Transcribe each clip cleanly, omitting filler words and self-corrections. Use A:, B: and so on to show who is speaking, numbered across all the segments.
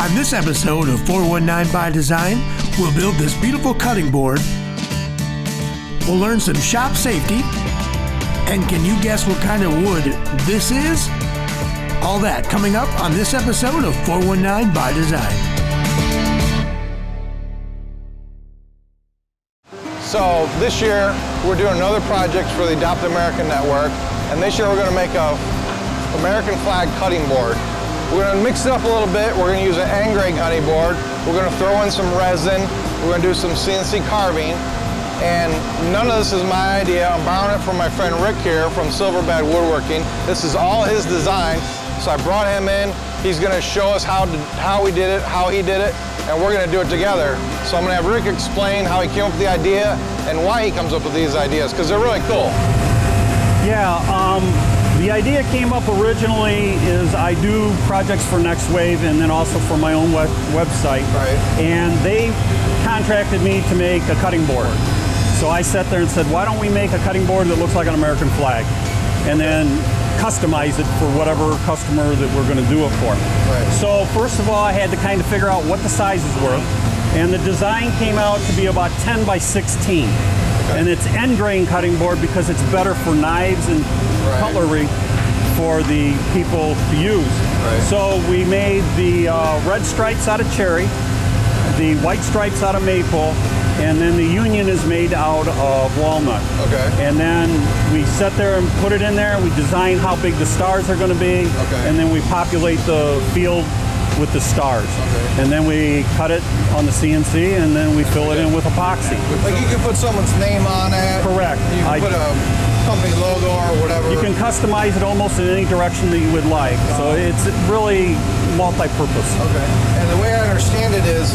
A: On this episode of 419 by Design, we'll build this beautiful cutting board. We'll learn some shop safety. And can you guess what kind of wood this is? All that coming up on this episode of 419 by Design.
B: So this year, we're doing another project for the Adopt American Network. And this year, we're going to make a American flag cutting board. We're going to mix it up a little bit. We're going to use an N-grade cutting board. We're going to throw in some resin. We're going to do some CNC carving. And none of this is my idea. I'm borrowing it from my friend Rick here from Silverbed Woodworking. This is all his design. So I brought him in. He's going to show us how we did it, how he did it, and we're going to do it together. So I'm going to have Rick explain how he came up with the idea and why he comes up with these ideas, because they're really cool.
C: Yeah, the idea came up originally is I do projects for Next Wave and then also for my own website.
B: Right.
C: And they contracted me to make a cutting board. So I sat there and said, why don't we make a cutting board that looks like an American flag? And then customize it for whatever customer that we're going to do it for.
B: Right.
C: So first of all, I had to kind of figure out what the sizes were. And the design came out to be about 10 by 16. And it's end grain cutting board because it's better for knives and cutlery for the people to use.
B: Right.
C: So we made the red stripes out of cherry, the white stripes out of maple, and then the union is made out of walnut.
B: Okay.
C: And then we sit there and put it in there. We design how big the stars are going to be.
B: Okay.
C: And then we populate the field with the stars.
B: Okay.
C: And then we cut it on the CNC, and then we fill it in with epoxy.
B: Like you can put someone's name on it.
C: Correct.
B: You can put a company logo or whatever.
C: You can customize it almost in any direction that you would like. So it's really multi-purpose.
B: Okay. And the way I understand it is,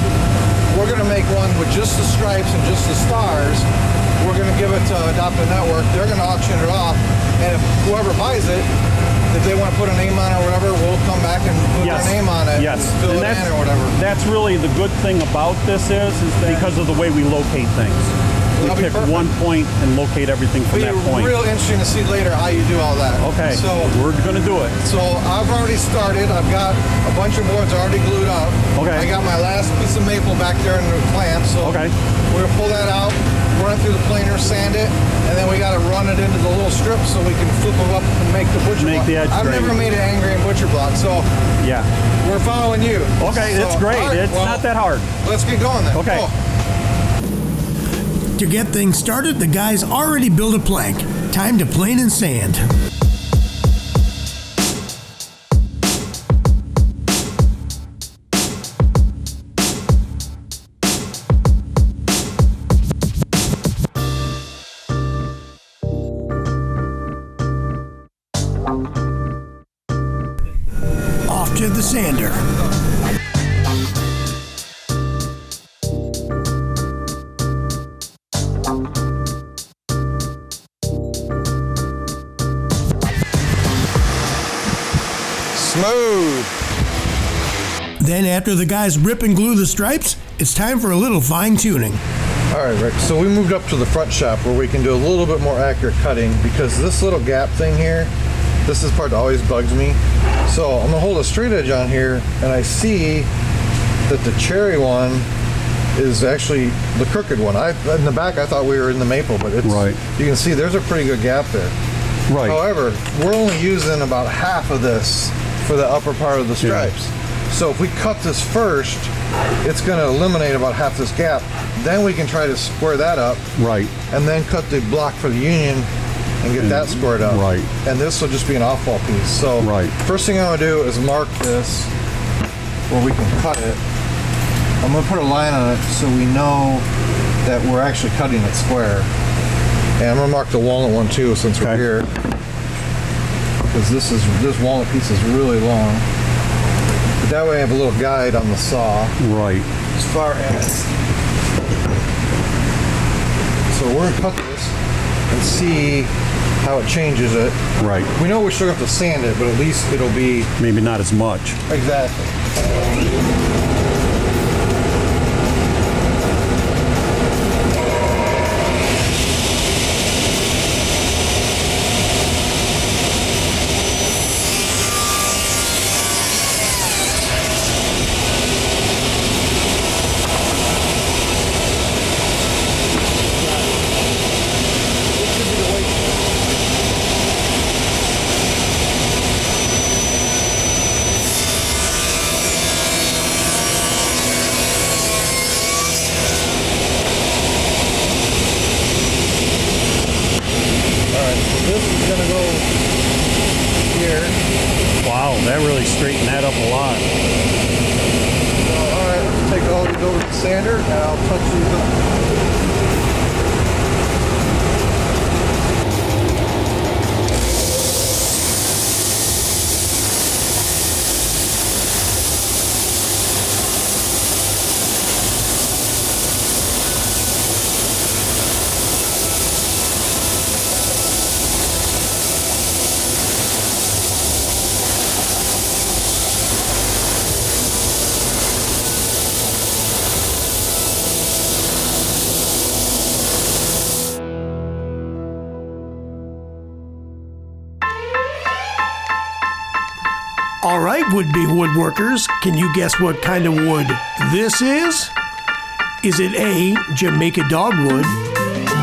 B: we're going to make one with just the stripes and just the stars. We're going to give it to Adopt a Network. They're going to auction it off. And if whoever buys it, if they want to put a name on it or whatever, we'll come back and put their name on it.
C: Yes.
B: And fill it in or whatever.
C: That's really the good thing about this is because of the way we locate things. We pick one point and locate everything from that point.
B: It'll be real interesting to see later how you do all that.
C: Okay,
B: so
C: we're going to do it.
B: So I've already started. I've got a bunch of boards already glued up.
C: Okay.
B: I got my last piece of maple back there in the clamp. So
C: okay.
B: We're going to pull that out, run it through the planer, sand it, and then we got to run it into the little strips so we can flip them up and make the butcher block.
C: The edge
B: I've never made an N-grain butcher block, so
C: yeah,
B: we're following you.
C: Okay, so, that's great. Right, it's not that hard.
B: Let's get going then.
C: Okay.
B: Cool.
A: To get things started, the guys already built a plank. Time to plane and sand. Off to the sander.
B: Smooth.
A: Then after the guys rip and glue the stripes, it's time for a little fine tuning.
B: All right, Rick, so we moved up to the front shop where we can do a little bit more accurate cutting because this little gap thing here, this is the part that always bugs me. So I'm gonna hold a straight edge on here and I see that the cherry one is actually the crooked one. In the back I thought we were in the maple, but it's
C: right.
B: You can see there's a pretty good gap there.
C: Right.
B: However, we're only using about half of this for the upper part of the stripes. Yeah. So if we cut this first, it's going to eliminate about half this gap. Then we can try to square that up.
C: Right.
B: And then cut the block for the union and get that squared up.
C: Right.
B: And this will just be an off-wall piece. So
C: right.
B: First thing I'm going to do is mark this where we can cut it. I'm going to put a line on it so we know that we're actually cutting it square. And I'm going to mark the walnut one too since we're here. Because this walnut piece is really long. But that way I have a little guide on the saw.
C: Right.
B: As far as... So we're going to cut this and see how it changes it.
C: Right.
B: We know we still have to sand it, but at least it'll be...
C: Maybe not as much.
B: Exactly. this is gonna go here.
C: Wow, that really straightened that up a lot.
B: So, all right, let's take all these over to the sander, and I'll touch these up.
A: All right, would-be woodworkers, can you guess what kind of wood this is? Is it A, Jamaica dogwood,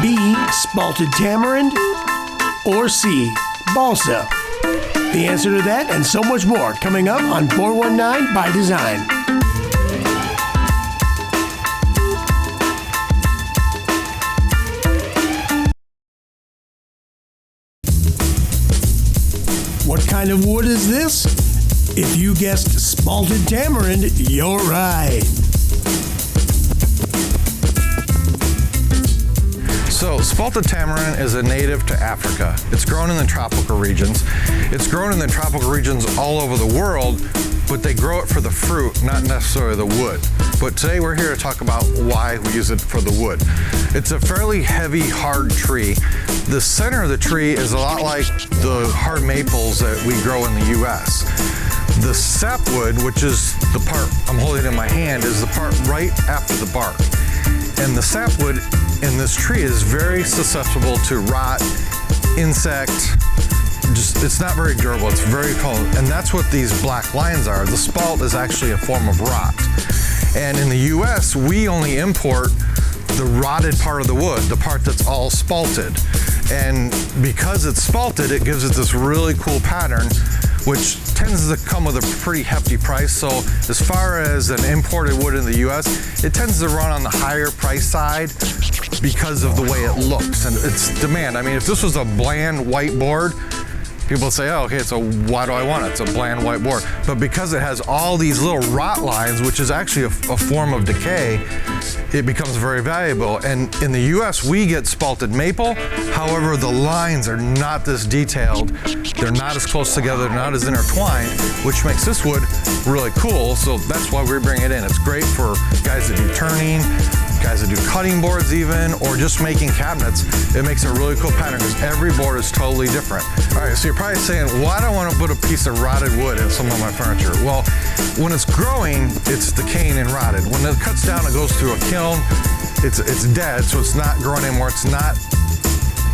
A: B, spalted tamarind, or C, balsa? The answer to that and so much more coming up on 419 by Design. What kind of wood is this? If you guessed spalted tamarind, you're right.
B: So, spalted tamarind is a native to Africa. It's grown in the tropical regions. It's grown in the tropical regions all over the world, but they grow it for the fruit, not necessarily the wood. But today we're here to talk about why we use it for the wood. It's a fairly heavy, hard tree. The center of the tree is a lot like the hard maples that we grow in the US. The sapwood, which is the part I'm holding in my hand, is the part right after the bark. And the sapwood in this tree is very susceptible to rot, insect, it's not very durable, it's very cold. And that's what these black lines are. The spalt is actually a form of rot. And in the US, we only import the rotted part of the wood, the part that's all spalted. And because it's spalted, it gives it this really cool pattern, which tends to come with a pretty hefty price. So as far as an imported wood in the US, it tends to run on the higher price side because of the way it looks and its demand. I mean, if this was a bland white board, people would say, oh, okay, so why do I want it? It's a bland white board. But because it has all these little rot lines, which is actually a form of decay, it becomes very valuable. And in the US, we get spalted maple. However, the lines are not this detailed. They're not as close together, they're not as intertwined, which makes this wood really cool. So that's why we bring it in. It's great for guys that do turning, guys that do cutting boards even, or just making cabinets. It makes a really cool pattern because every board is totally different. All right, so you're probably saying, why do I want to put a piece of rotted wood in some of my furniture? Well, when it's growing, it's decaying and rotted. When it cuts down, it goes through a kiln, it's dead, so it's not growing anymore. It's not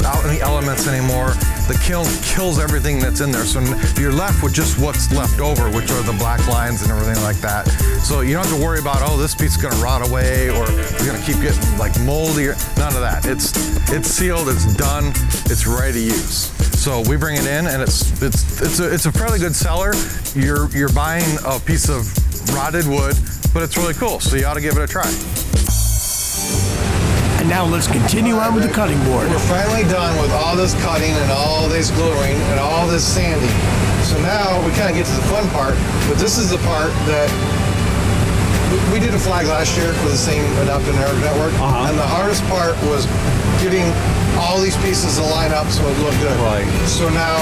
B: out in the elements anymore. The kiln kills everything that's in there. So you're left with just what's left over, which are the black lines and everything like that. So you don't have to worry about, oh, this piece is gonna rot away or it's gonna keep getting like moldy. None of that. It's sealed, it's done, it's ready to use. So we bring it in and it's a fairly good seller. You're buying a piece of rotted wood, but it's really cool. So you ought to give it a try.
A: And now let's continue on with the cutting board.
B: We're finally done with all this cutting and all this gluing and all this sanding. So now we kind of get to the fun part, but this is the part that we did a flag last year for the same Adopt America Network, and the hardest part was getting all these pieces to line up so it looked good.
C: Right.
B: So now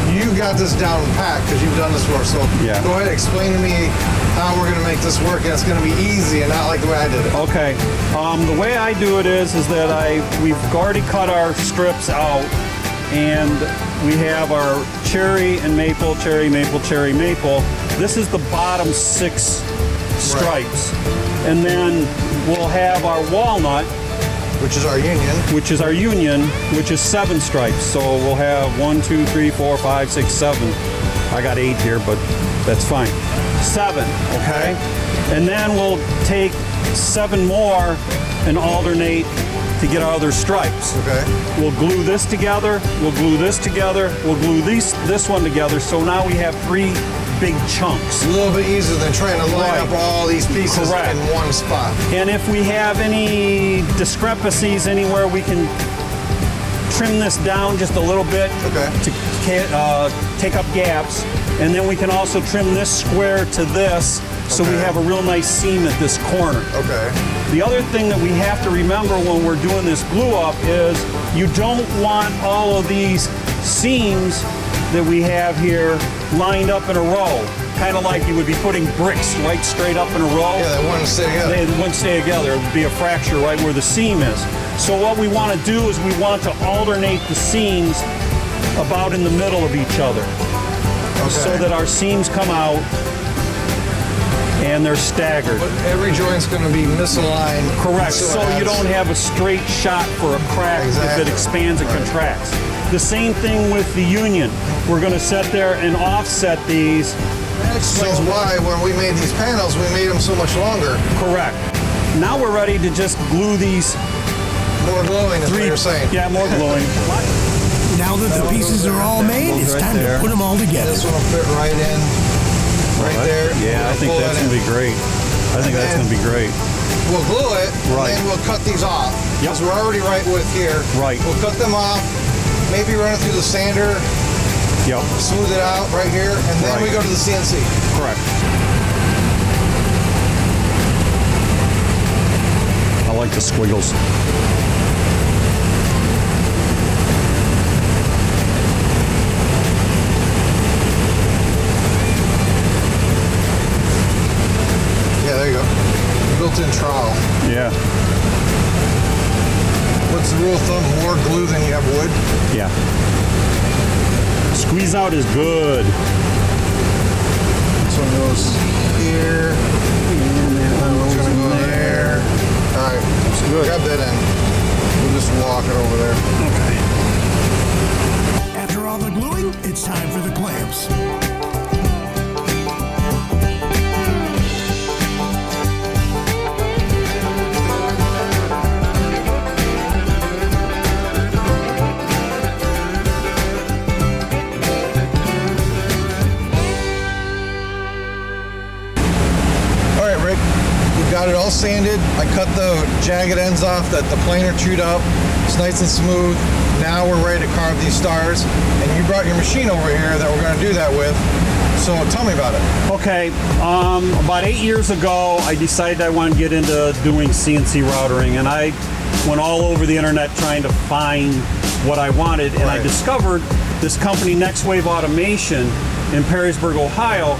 B: you got this down pat because you've done this work. So go ahead, explain to me how we're going to make this work, and it's going to be easy and not like the way I did it.
C: Okay. The way I do it is that we've already cut our strips out, and we have our cherry and maple, cherry, maple, cherry, maple. This is the bottom 6 stripes. Right. And then we'll have our walnut,
B: which is our union.
C: Which is 7 stripes. So we'll have 1, 2, 3, 4, 5, 6, 7. I got 8 here, but that's fine. 7, okay? And then we'll take 7 more and alternate to get our other stripes.
B: Okay.
C: We'll glue this together, we'll glue this together, we'll glue this one together, so now we have 3 big chunks.
B: A little bit easier than trying to line up all these pieces in one spot.
C: And if we have any discrepancies anywhere, we can trim this down just a little bit to take up gaps. And then we can also trim this square to this so we have a real nice seam at this corner.
B: Okay.
C: The other thing that we have to remember when we're doing this glue up is you don't want all of these seams that we have here lined up in a row. Kind of like you would be putting bricks right straight up in a row.
B: Yeah, they wouldn't stay together.
C: They wouldn't stay together. It would be a fracture right where the seam is. So what we want to do is we want to alternate the seams about in the middle of each other. So that our seams come out and they're staggered.
B: But every joint's going to be misaligned.
C: Correct. So you don't have a straight shot for a crack if it expands and contracts. The same thing with the union. We're going to sit there and offset these.
B: That explains why when we made these panels, we made them so much longer.
C: Correct. Now we're ready to just glue these.
B: More gluing is what you're saying.
C: Yeah, more gluing.
A: Now that the pieces are all made, it's time to put them all together.
B: This one will fit right in, right there.
C: Yeah, I think that's going to be great. I think that's going to be great.
B: We'll glue it, and then we'll cut these off. Because we're already right with here.
C: Right.
B: We'll cut them off, maybe run it through the sander, smooth it out right here, and then we go to the CNC.
C: Correct. I like the squiggles.
B: There you go. Built-in trowel.
C: Yeah.
B: What's the rule of thumb? More glue than you have wood?
C: Yeah. Squeeze out is good.
B: This one goes here. That one's going to go there. All right. That's good. Grab that end. We'll just walk it over there.
A: Okay. After all the gluing, it's time for the clamps.
B: Got it all sanded. I cut the jagged ends off that the planer chewed up. It's nice and smooth. Now we're ready to carve these stars. And you brought your machine over here that we're going to do that with. So tell me about it.
C: Okay, about 8 years ago, I decided I wanted to get into doing CNC routering, and I went all over the internet trying to find what I wanted, and I discovered this company, Next Wave Automation, in Perrysburg, Ohio,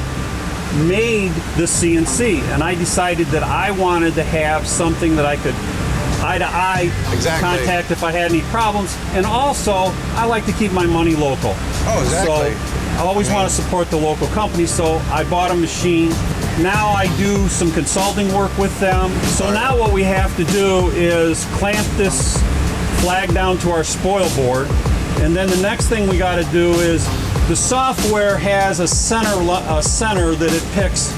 C: made the CNC, and I decided that I wanted to have something that I could eye-to-eye contact if I had any problems, and also I like to keep my money local.
B: Oh, exactly.
C: So I always want to support the local company, so I bought a machine. Now I do some consulting work with them. So now what we have to do is clamp this flag down to our spoil board, and then the next thing we got to do is the software has a center that it picks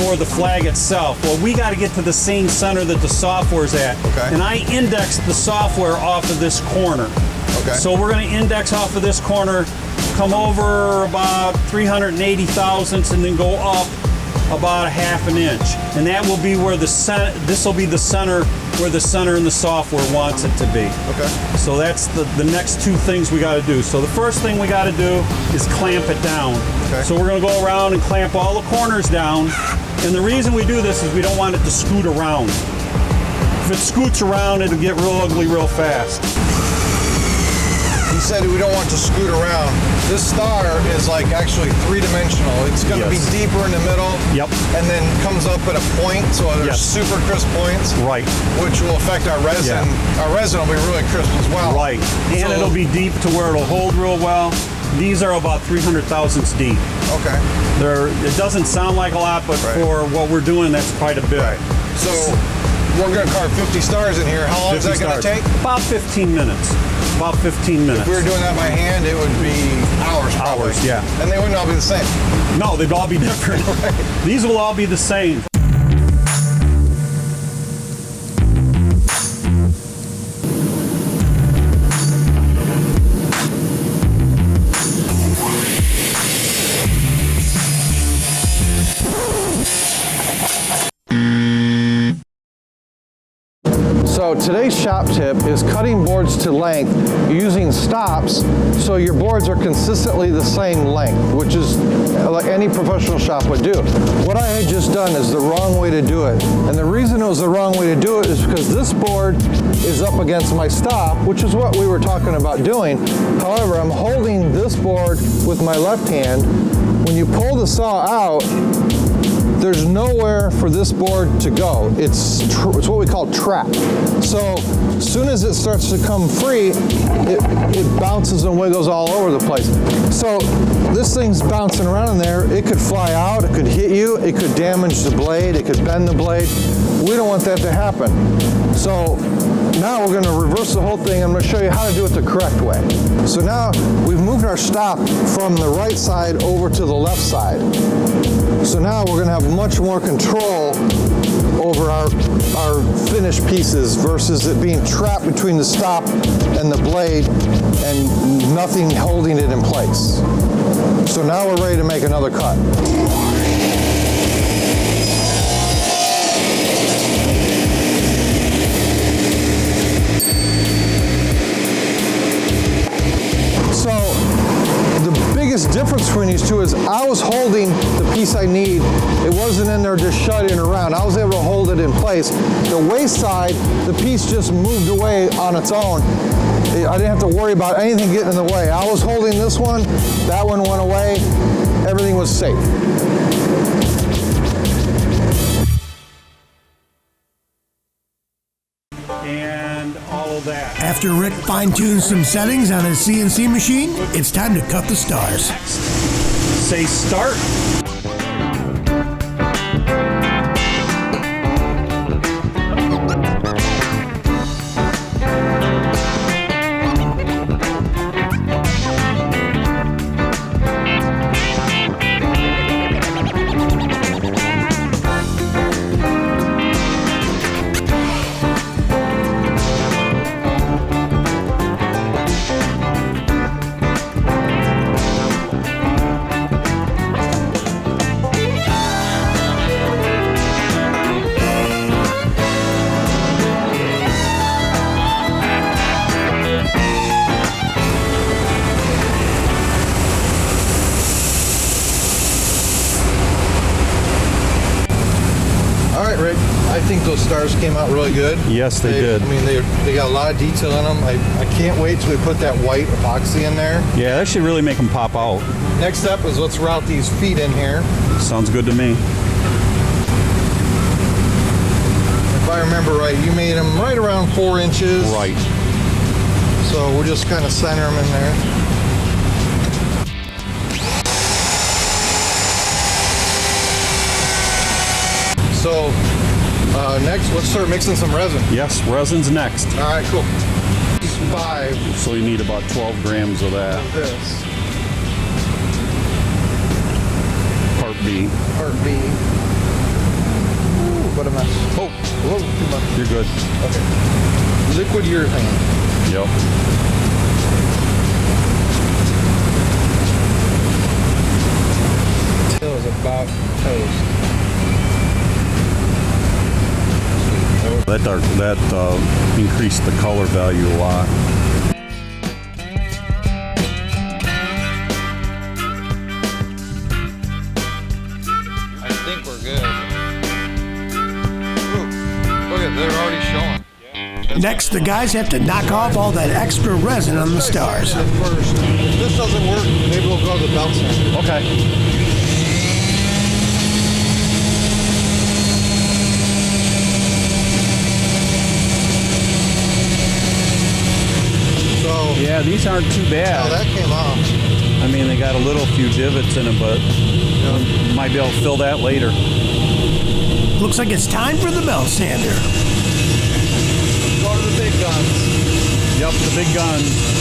C: for the flag itself. Well, we got to get to the same center that the software's at. Okay. And I indexed the software off of this corner. Okay. So we're going to index off of this corner, come over about 380 thousandths, and then go up about a half an inch. And that will be where this will be the center where the center in the software wants it to be. Okay. So that's the next two things we got to do. So the first thing we got to do is clamp it down. Okay. So we're going to go around and clamp all the corners down. And the reason we do this is we don't want it to scoot around. If it scoots around, it'll get real ugly real fast.
B: He said we don't want to scoot around. This star is like actually three-dimensional. It's going to be deeper in the middle.
C: Yep. And
B: then comes up at a point, so there's super crisp points.
C: Right.
B: Which will affect our resin. Yeah. Our resin will be really crisp as well.
C: Right. And it'll be deep to where it'll hold real well. These are about 300 thousandths deep. Okay. It doesn't sound like a lot, but for what we're doing, that's quite a bit.
B: Right. So we're going to carve 50 stars in here. How long is that going to take?
C: About 15 minutes. About 15 minutes.
B: If we were doing that by hand, it would be hours probably.
C: Hours, yeah.
B: And they wouldn't all be the same.
C: No, they'd all be different. Right. These will all be the same.
B: So So today's shop tip is cutting boards to length using stops so your boards are consistently the same length, which is like any professional shop would do. What I had just done is the wrong way to do it. And the reason it was the wrong way to do it is because this board is up against my stop, which is what we were talking about doing. However, I'm holding this board with my left hand. When you pull the saw out, there's nowhere for this board to go. It's what we call trapped. So as soon as it starts to come free, it bounces and wiggles all over the place. So this thing's bouncing around in there. It could fly out, it could hit you, it could damage the blade, it could bend the blade. We don't want that to happen. So now we're going to reverse the whole thing. I'm going to show you how to do it the correct way. So now we've moved our stop from the right side over to the left side. So now we're going to have much more control over our finished pieces versus it being trapped between the stop and the blade and nothing holding it in place. So now we're ready to make another cut. So the biggest difference between these two is I was holding the piece I need. It wasn't in there just shutting around. I was able to hold it in place. The waist side, the piece just moved away on its own. I didn't have to worry about anything getting in the way. I was holding this one, that one went away, everything was safe.
C: And all of that.
A: After Rick fine-tunes some settings on his CNC machine, it's time to cut the stars.
C: Say start.
B: Rick, I think those stars came out really good.
C: Yes, they did.
B: I mean, they got a lot of detail in them. I can't wait till we put that white epoxy in there.
C: Yeah, that should really make them pop out.
B: Next up is let's route these feet in here.
C: Sounds good to me.
B: If I remember right, you made them right around 4 inches.
C: Right.
B: So we'll just kind of center them in there. So next, let's start mixing some resin.
C: Yes, resin's next.
B: All right, cool. 5.
C: So you need about 12 grams of that.
B: This.
C: Part B.
B: Part B. Ooh, what a mess. Oh, whoa, too much.
C: You're good.
B: Okay. Liquid urethane.
C: Yep.
B: It was about toast.
C: That increased the color value a lot.
B: I think we're good. Ooh, look at, they're already showing.
A: Next, the guys have to knock off all that extra resin on the stars.
B: First, if this doesn't work, maybe we'll go to the belt sander.
C: Okay. Yeah, these aren't too bad.
B: Oh, that came off.
C: I mean, they got a little few divots in them, but might be able to fill that later.
A: Looks like it's time for the belt sander.
B: Go to the big guns.
C: Yep, the big guns.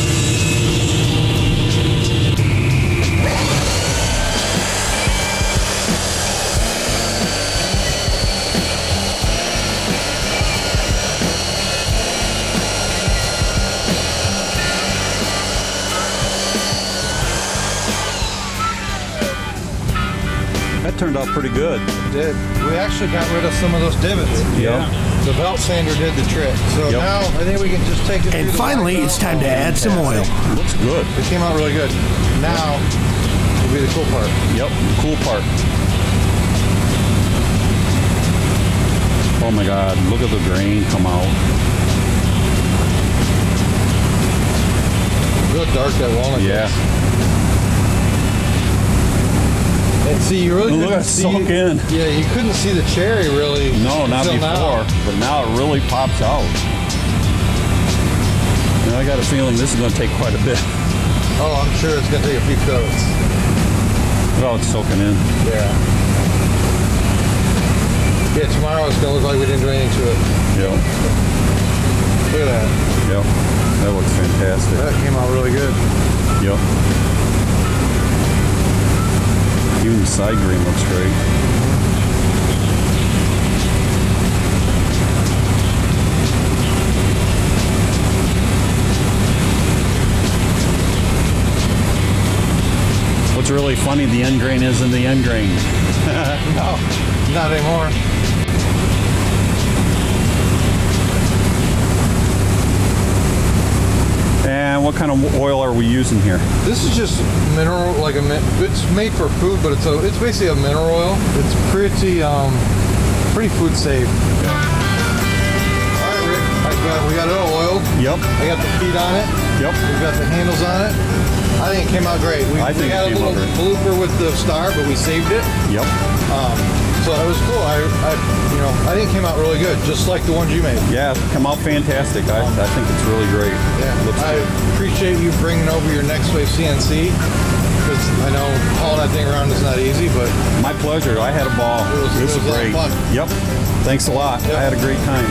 C: That turned out pretty good.
B: It did. We actually got rid of some of those divots.
C: Yeah.
B: The belt sander did the trick. So
C: Yep.
B: now I think we can just take it.
A: And
B: through the
A: finally,
B: black
A: it's
B: belt.
A: time to add some oil.
C: Looks good.
B: It came out really good. Now will be the cool part.
C: Yep, cool part. Oh my God, look at the grain come out.
B: Real dark, that walnut.
C: Yeah.
B: And see, you really
C: Look
B: couldn't
C: at it
B: see.
C: sunk in.
B: Yeah, you couldn't see the cherry really.
C: No, not
B: until
C: before,
B: now.
C: but now it really pops out. And I got a feeling this is going to take quite a bit.
B: Oh, I'm sure it's gonna take a few coats.
C: Oh, it's soaking in.
B: Yeah. Yeah, tomorrow it's gonna look like we didn't do anything to it.
C: Yep,
B: Look at that.
C: yep. That looks fantastic.
B: That came out really good.
C: Yep. Even the side grain looks great. What's really funny, the end grain isn't the end grain.
B: No, not anymore.
C: And what kind of oil are we using here?
B: This is just mineral, it's made for food, but it's basically a mineral oil. It's pretty food safe. All right, Rick, we got it all oiled.
C: Yep,
B: I got the feet on it.
C: yep.
B: We've got the handles on it. I think it came out great.
C: I think
B: we had
C: it
B: a
C: came out
B: little
C: great.
B: blooper with the star, but we saved it.
C: Yep.
B: So it was cool. I think it came out really good, just like the ones you made.
C: Yeah, come out fantastic. I think it's really great.
B: Yeah,
C: Looks
B: I
C: good.
B: appreciate you bringing over your Next Wave CNC, because I know hauling that thing around is not easy, but
C: My pleasure. I had a ball.
B: It was a lot of
C: great.
B: fun.
C: Yep. Thanks a lot.
B: Yep.
C: I had a great time.